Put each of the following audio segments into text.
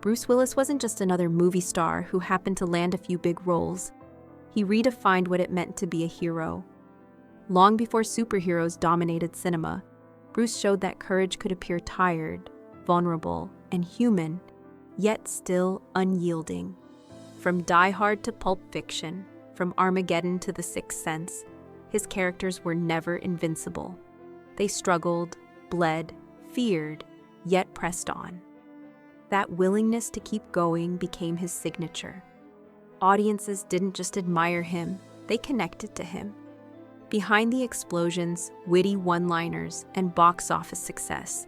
Bruce Willis wasn't just another movie star who happened to land a few big roles. He redefined what it meant to be a hero. Long before superheroes dominated cinema, Bruce showed that courage could appear tired, vulnerable, and human, yet still unyielding. From Die Hard to Pulp Fiction, from Armageddon to The Sixth Sense, his characters were never invincible. They struggled, bled, feared, yet pressed on. That willingness to keep going became his signature. Audiences didn't just admire him, they connected to him. Behind the explosions, witty one-liners, and box office success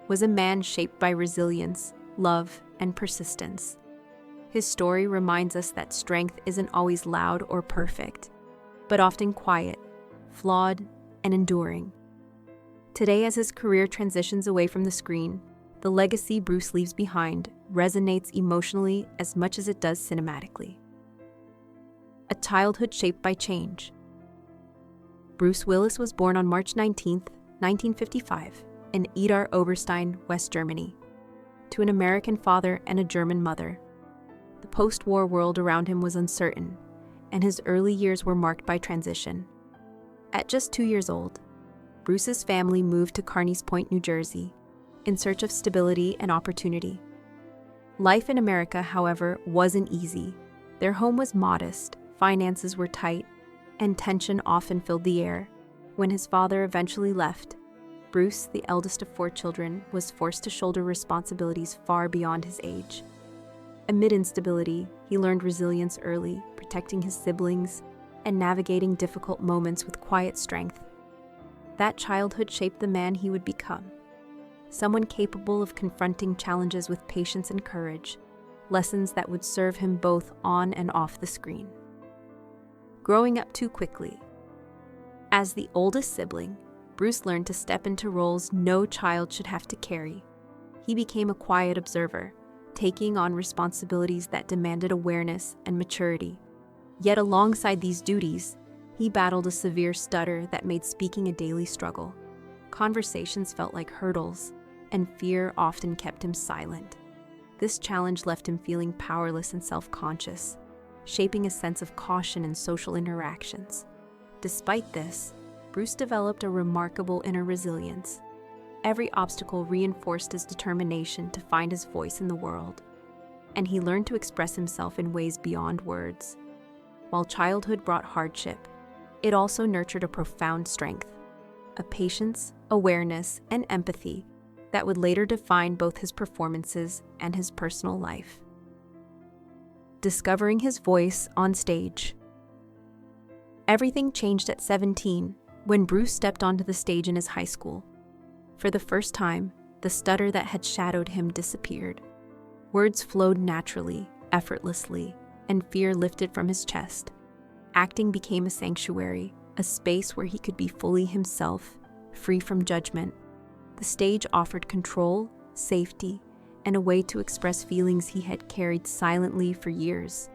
was a man shaped by resilience, love, and persistence. His story reminds us that strength isn't always loud or perfect, but often quiet, flawed, and enduring. Today, as his career transitions away from the screen, the legacy Bruce leaves behind resonates emotionally as much as it does cinematically. A childhood shaped by change. Bruce Willis was born on March 19, 1955, in Idar Oberstein, West Germany, to an American father and a German mother. The post-war world around him was uncertain, and his early years were marked by transition. At just 2 years old, Bruce's family moved to Carneys Point, New Jersey, in search of stability and opportunity. Life in America, however, wasn't easy. Their home was modest, finances were tight, and tension often filled the air. When his father eventually left, Bruce, the eldest of 4 children, was forced to shoulder responsibilities far beyond his age. Amid instability, he learned resilience early, protecting his siblings and navigating difficult moments with quiet strength. That childhood shaped the man he would become, someone capable of confronting challenges with patience and courage, lessons that would serve him both on and off the screen. Growing up too quickly. As the oldest sibling, Bruce learned to step into roles no child should have to carry. He became a quiet observer, taking on responsibilities that demanded awareness and maturity. Yet alongside these duties, he battled a severe stutter that made speaking a daily struggle. Conversations felt like hurdles, and fear often kept him silent. This challenge left him feeling powerless and self-conscious, shaping a sense of caution in social interactions. Despite this, Bruce developed a remarkable inner resilience. Every obstacle reinforced his determination to find his voice in the world, and he learned to express himself in ways beyond words. While childhood brought hardship, it also nurtured a profound strength, a patience, awareness, and empathy that would later define both his performances and his personal life. Discovering his voice on stage. Everything changed at 17 when Bruce stepped onto the stage in his high school. For the first time, the stutter that had shadowed him disappeared. Words flowed naturally, effortlessly, and fear lifted from his chest. Acting became a sanctuary, a space where he could be fully himself, free from judgment. The stage offered control, safety, and a way to express feelings he had carried silently for years.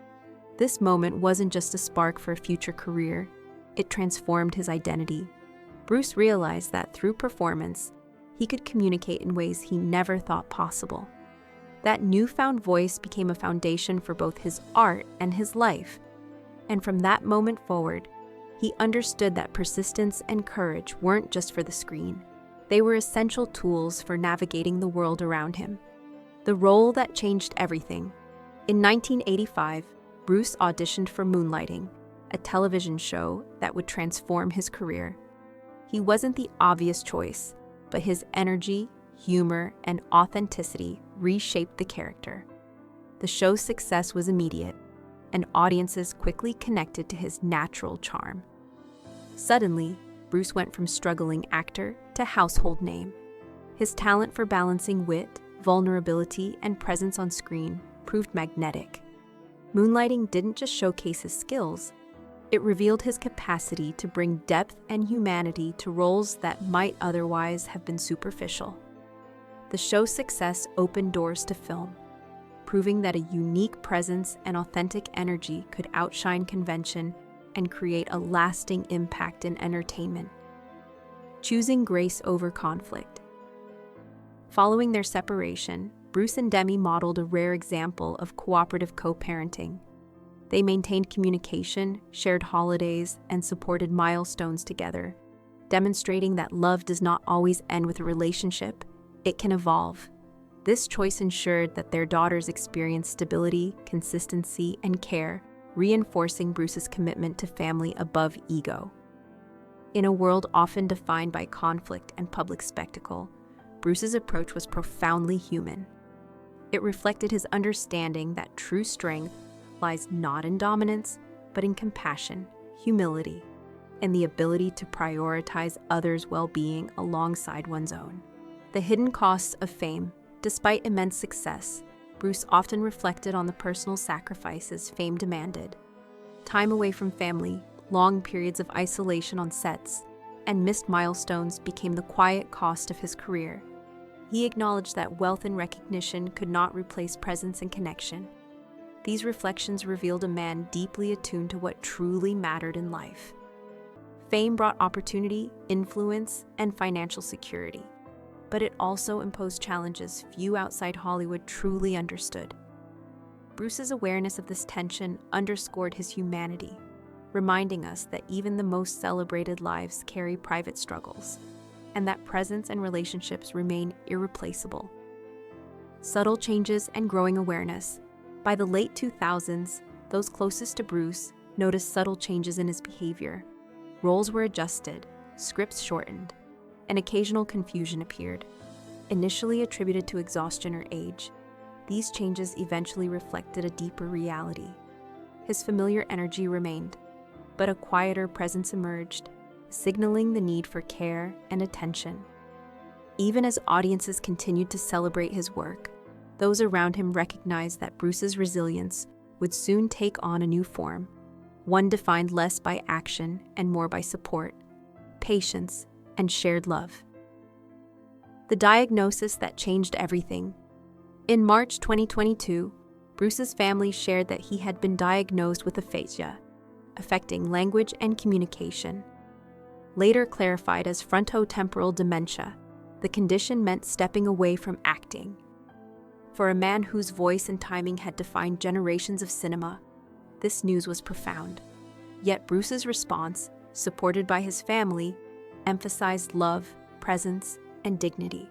This moment wasn't just a spark for a future career, it transformed his identity. Bruce realized that through performance, he could communicate in ways he never thought possible. That newfound voice became a foundation for both his art and his life. And from that moment forward, he understood that persistence and courage weren't just for the screen. They were essential tools for navigating the world around him. The role that changed everything. In 1985, Bruce auditioned for Moonlighting, a television show that would transform his career. He wasn't the obvious choice, but his energy, humor, and authenticity reshaped the character. The show's success was immediate, and audiences quickly connected to his natural charm. Suddenly, Bruce went from struggling actor to household name. His talent for balancing wit, vulnerability, and presence on screen proved magnetic. Moonlighting didn't just showcase his skills, it revealed his capacity to bring depth and humanity to roles that might otherwise have been superficial. The show's success opened doors to film, proving that a unique presence and authentic energy could outshine convention and create a lasting impact in entertainment. Choosing grace over conflict. Following their separation, Bruce and Demi modeled a rare example of cooperative co-parenting. They maintained communication, shared holidays, and supported milestones together, demonstrating that love does not always end with a relationship, it can evolve. This choice ensured that their daughters experienced stability, consistency, and care, reinforcing Bruce's commitment to family above ego. In a world often defined by conflict and public spectacle, Bruce's approach was profoundly human. It reflected his understanding that true strength lies not in dominance, but in compassion, humility, and the ability to prioritize others' well-being alongside one's own. The hidden costs of fame. Despite immense success, Bruce often reflected on the personal sacrifices fame demanded. Time away from family, long periods of isolation on sets, and missed milestones became the quiet cost of his career. He acknowledged that wealth and recognition could not replace presence and connection. These reflections revealed a man deeply attuned to what truly mattered in life. Fame brought opportunity, influence, and financial security, but it also imposed challenges few outside Hollywood truly understood. Bruce's awareness of this tension underscored his humanity, reminding us that even the most celebrated lives carry private struggles, and that presence and relationships remain irreplaceable. Subtle changes and growing awareness. By the late 2000s, those closest to Bruce noticed subtle changes in his behavior. Roles were adjusted, scripts shortened, and occasional confusion appeared. Initially attributed to exhaustion or age, these changes eventually reflected a deeper reality. His familiar energy remained, but a quieter presence emerged, signaling the need for care and attention. Even as audiences continued to celebrate his work, those around him recognized that Bruce's resilience would soon take on a new form, one defined less by action and more by support, patience, and shared love. The diagnosis that changed everything. In March 2022, Bruce's family shared that he had been diagnosed with aphasia, affecting language and communication. Later clarified as frontotemporal dementia, the condition meant stepping away from acting. For a man whose voice and timing had defined generations of cinema, this news was profound. Yet Bruce's response, supported by his family, emphasized love, presence, and dignity.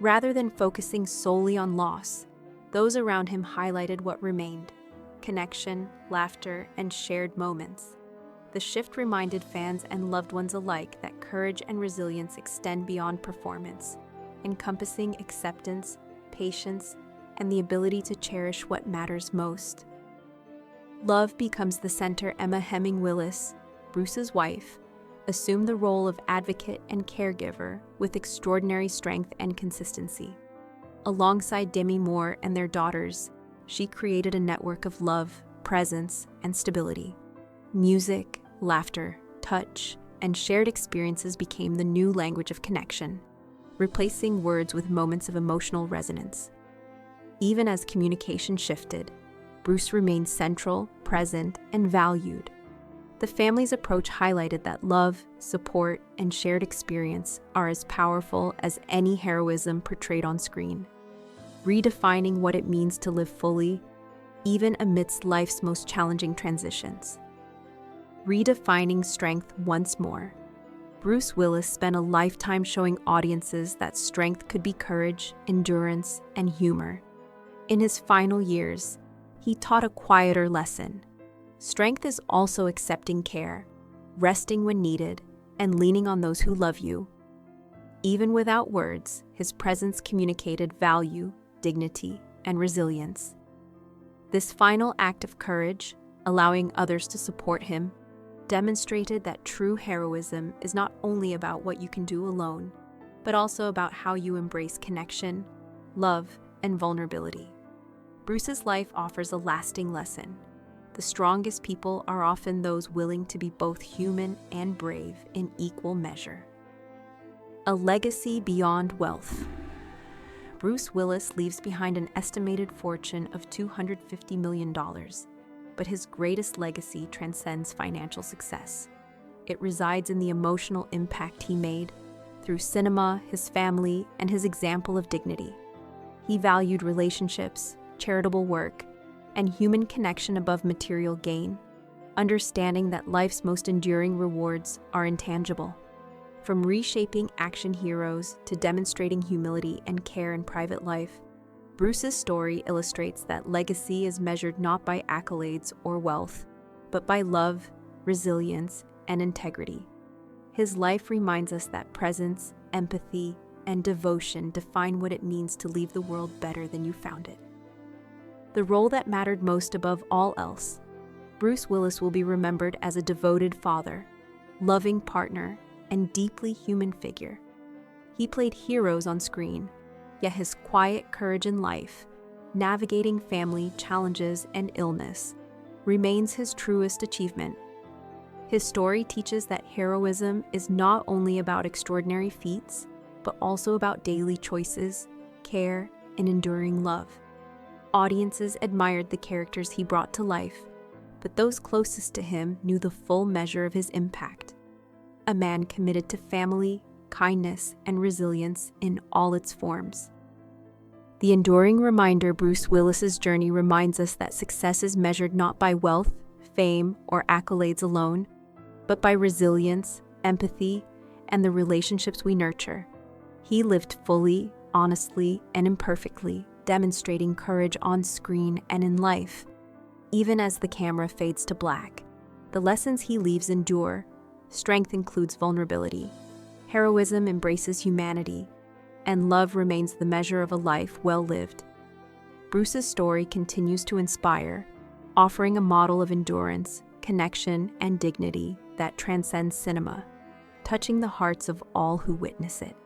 Rather than focusing solely on loss, those around him highlighted what remained: connection, laughter, and shared moments. The shift reminded fans and loved ones alike that courage and resilience extend beyond performance, encompassing acceptance, patience, and the ability to cherish what matters most. Love becomes the center. Emma Hemming Willis, Bruce's wife, assumed the role of advocate and caregiver with extraordinary strength and consistency. Alongside Demi Moore and their daughters, she created a network of love, presence, and stability. Music, laughter, touch, and shared experiences became the new language of connection, replacing words with moments of emotional resonance. Even as communication shifted, Bruce remained central, present, and valued. The family's approach highlighted that love, support, and shared experience are as powerful as any heroism portrayed on screen, redefining what it means to live fully, even amidst life's most challenging transitions. Redefining strength once more. Bruce Willis spent a lifetime showing audiences that strength could be courage, endurance, and humor. In his final years, he taught a quieter lesson. Strength is also accepting care, resting when needed, and leaning on those who love you. Even without words, his presence communicated value, dignity, and resilience. This final act of courage, allowing others to support him, demonstrated that true heroism is not only about what you can do alone, but also about how you embrace connection, love, and vulnerability. Bruce's life offers a lasting lesson. The strongest people are often those willing to be both human and brave in equal measure. A legacy beyond wealth. Bruce Willis leaves behind an estimated fortune of $250 million, but his greatest legacy transcends financial success. It resides in the emotional impact he made through cinema, his family, and his example of dignity. He valued relationships, charitable work, and human connection above material gain, understanding that life's most enduring rewards are intangible. From reshaping action heroes to demonstrating humility and care in private life, Bruce's story illustrates that legacy is measured not by accolades or wealth, but by love, resilience, and integrity. His life reminds us that presence, empathy, and devotion define what it means to leave the world better than you found it. The role that mattered most above all else, Bruce Willis will be remembered as a devoted father, loving partner, and deeply human figure. He played heroes on screen, yet his quiet courage in life, navigating family challenges and illness, remains his truest achievement. His story teaches that heroism is not only about extraordinary feats, but also about daily choices, care, and enduring love. Audiences admired the characters he brought to life, but those closest to him knew the full measure of his impact. A man committed to family, kindness, and resilience in all its forms. The enduring reminder Bruce Willis's journey reminds us that success is measured not by wealth, fame, or accolades alone, but by resilience, empathy, and the relationships we nurture. He lived fully, honestly, and imperfectly, demonstrating courage on screen and in life. Even as the camera fades to black, the lessons he leaves endure. Strength includes vulnerability, heroism embraces humanity, and love remains the measure of a life well lived. Bruce's story continues to inspire, offering a model of endurance, connection, and dignity that transcends cinema, touching the hearts of all who witness it.